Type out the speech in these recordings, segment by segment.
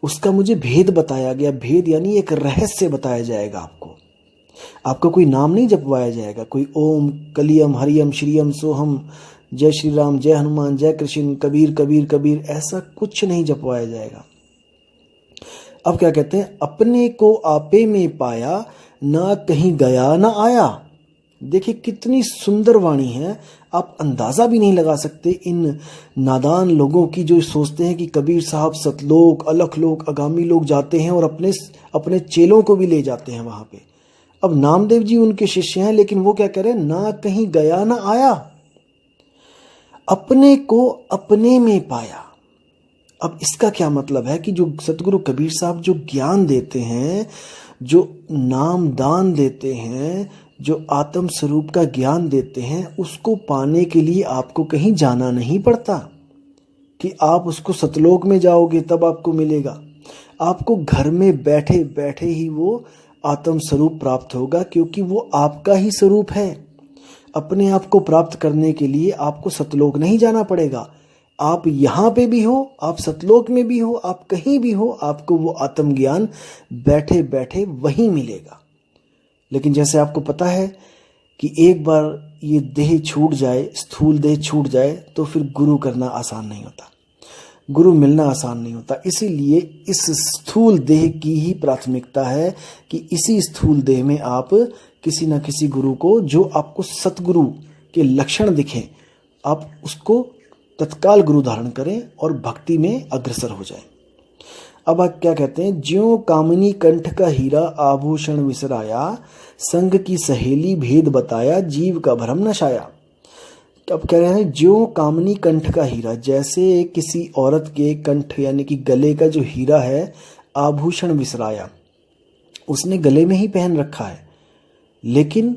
उसका मुझे भेद बताया गया। भेद यानी एक रहस्य बताया जाएगा आपको। आपका कोई नाम नहीं जपवाया जाएगा, कोई ओम कलियम हरियम श्रीयम सोहम जय श्री राम जय हनुमान जय कृष्ण कबीर कबीर कबीर, ऐसा कुछ नहीं जपवाया जाएगा। अब क्या कहते हैं, अपने को आपे में पाया, ना कहीं गया ना आया। देखिए कितनी सुंदर वाणी है, आप अंदाजा भी नहीं लगा सकते इन नादान लोगों की जो सोचते हैं कि कबीर साहब सतलोक अलख लोक आगामी लोग जाते हैं और अपने अपने चेलों को भी ले जाते हैं वहां पे। अब नामदेव जी उनके शिष्य हैं, लेकिन वो क्या कह रहे हैं, ना कहीं गया ना आया, अपने को अपने में पाया। अब इसका क्या मतलब है कि जो सतगुरु कबीर साहब जो ज्ञान देते हैं, जो नाम दान देते हैं, जो आत्म स्वरूप का ज्ञान देते हैं, उसको पाने के लिए आपको कहीं जाना नहीं पड़ता कि आप उसको सतलोक में जाओगे तब आपको मिलेगा। आपको घर में बैठे बैठे ही वो आत्म स्वरूप प्राप्त होगा, क्योंकि वो आपका ही स्वरूप है। अपने आप को प्राप्त करने के लिए आपको सतलोक नहीं जाना पड़ेगा। आप यहाँ पे भी हो, आप सतलोक में भी हो, आप कहीं भी हो, आपको वो आत्मज्ञान बैठे बैठे वहीं मिलेगा। लेकिन जैसे आपको पता है कि एक बार ये देह छूट जाए, स्थूल देह छूट जाए, तो फिर गुरु करना आसान नहीं होता, गुरु मिलना आसान नहीं होता। इसीलिए इस स्थूल देह की ही प्राथमिकता है कि इसी स्थूल देह में आप किसी न किसी गुरु को, जो आपको सतगुरु के लक्षण दिखें, आप उसको तत्काल गुरु धारण करें और भक्ति में अग्रसर हो जाएं। अब आप क्या कहते हैं, ज्यों कामिनी कंठ का हीरा आभूषण विसराया, संग की सहेली भेद बताया, जीव का भरम नशाया। अब कह रहे हैं ज्यों कामिनी कंठ का हीरा, जैसे किसी औरत के कंठ यानी कि गले का जो हीरा है, आभूषण विसराया, उसने गले में ही पहन रखा है लेकिन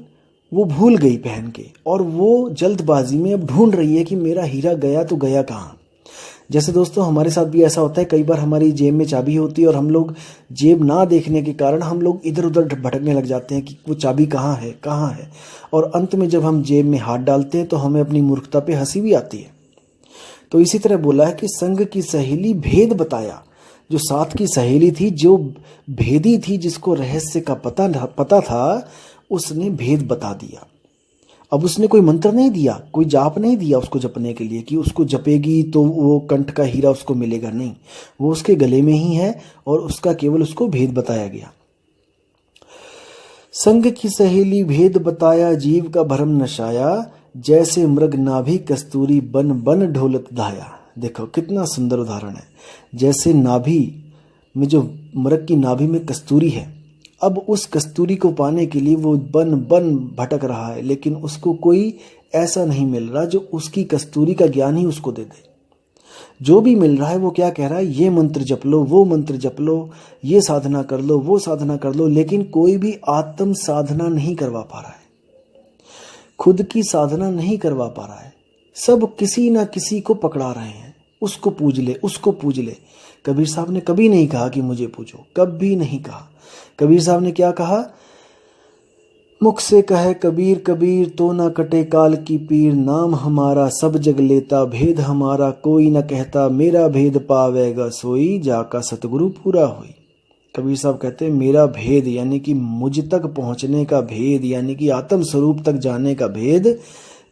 वो भूल गई पहन के, और वो जल्दबाजी में अब ढूंढ रही है कि मेरा हीरा गया तो गया कहाँ। जैसे दोस्तों हमारे साथ भी ऐसा होता है, कई बार हमारी जेब में चाबी होती है और हम लोग जेब ना देखने के कारण हम लोग इधर उधर भटकने लग जाते हैं कि वो चाबी कहाँ है कहाँ है, और अंत में जब हम जेब में हाथ डालते हैं तो हमें अपनी मूर्खता पे हंसी भी आती है। तो इसी तरह बोला है कि संग की सहेली भेद बताया, जो साथ की सहेली थी, जो भेदी थी, जिसको रहस्य का पता था, उसने भेद बता दिया। अब उसने कोई मंत्र नहीं दिया, कोई जाप नहीं दिया उसको जपने के लिए कि उसको जपेगी तो वो कंठ का हीरा उसको मिलेगा, नहीं, वो उसके गले में ही है और उसका केवल उसको भेद बताया गया। संग की सहेली भेद बताया, जीव का भरम नशाया, जैसे मृग नाभि कस्तूरी बन बन ढोलत धाया। देखो कितना सुंदर उदाहरण है। जैसे नाभि में, जो मृग की नाभि में कस्तूरी है, अब उस कस्तूरी को पाने के लिए वो बन बन भटक रहा है, लेकिन उसको कोई ऐसा नहीं मिल रहा जो उसकी कस्तूरी का ज्ञान ही उसको दे दे। जो भी मिल रहा है वो क्या कह रहा है, ये मंत्र जप लो, वो मंत्र जप लो, ये साधना कर लो, वो साधना कर लो, लेकिन कोई भी आत्म साधना नहीं करवा पा रहा है, खुद की साधना नहीं करवा पा रहा है। सब किसी ना किसी को पकड़ा रहे हैं, उसको पूज ले, उसको पूज ले। कबीर साहब ने कभी नहीं कहा कि मुझे पूजो, कभी नहीं कहा। कबीर साहब ने क्या कहा, मुख से कहे कबीर कबीर, तो न कटे काल की पीर, नाम हमारा सब जग लेता, भेद हमारा कोई न कहता, मेरा भेद पावेगा सोई, जाका सतगुरु पूरा होई। कबीर साहब कहते हैं मेरा भेद यानी कि मुझ तक पहुंचने का भेद, यानी कि आत्म स्वरूप तक जाने का भेद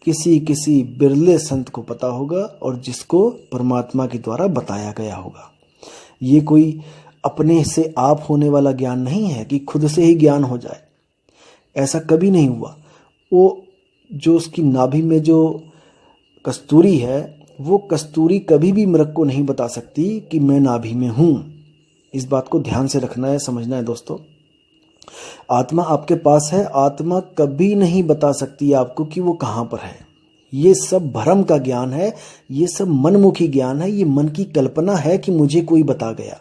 किसी किसी बिरले संत को पता होगा, और जिसको परमात्मा के द्वारा बताया गया होगा। ये कोई अपने से आप होने वाला ज्ञान नहीं है कि खुद से ही ज्ञान हो जाए, ऐसा कभी नहीं हुआ। वो जो उसकी नाभि में जो कस्तूरी है, वो कस्तूरी कभी भी मृग को नहीं बता सकती कि मैं नाभि में हूं। इस बात को ध्यान से रखना है, समझना है दोस्तों। आत्मा आपके पास है, आत्मा कभी नहीं बता सकती आपको कि वो कहाँ पर है। ये सब भ्रम का ज्ञान है, ये सब मनमुखी ज्ञान है, ये मन की कल्पना है कि मुझे कोई बता गया,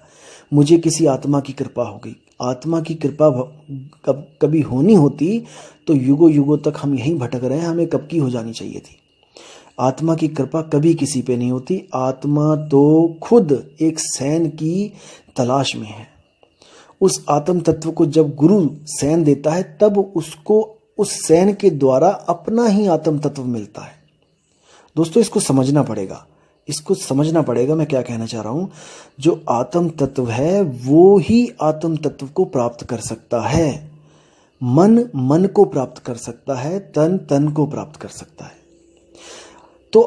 मुझे किसी आत्मा की कृपा हो गई। आत्मा की कृपा कभी होनी होती तो युगों युगों तक हम यहीं भटक रहे हैं, हमें कब की हो जानी चाहिए थी। आत्मा की कृपा कभी किसी पे नहीं होती। आत्मा तो खुद एक सैन की तलाश में है। उस आत्म तत्व को जब गुरु सैन देता है, तब उसको उस सैन के द्वारा अपना ही आत्म तत्व मिलता है। दोस्तों इसको समझना पड़ेगा इसको समझना पड़ेगा मैं क्या कहना चाह रहा हूं। जो आत्म तत्व है वो ही आत्म तत्व को प्राप्त कर सकता है। मन मन को प्राप्त कर सकता है, तन तन को प्राप्त कर सकता है। तो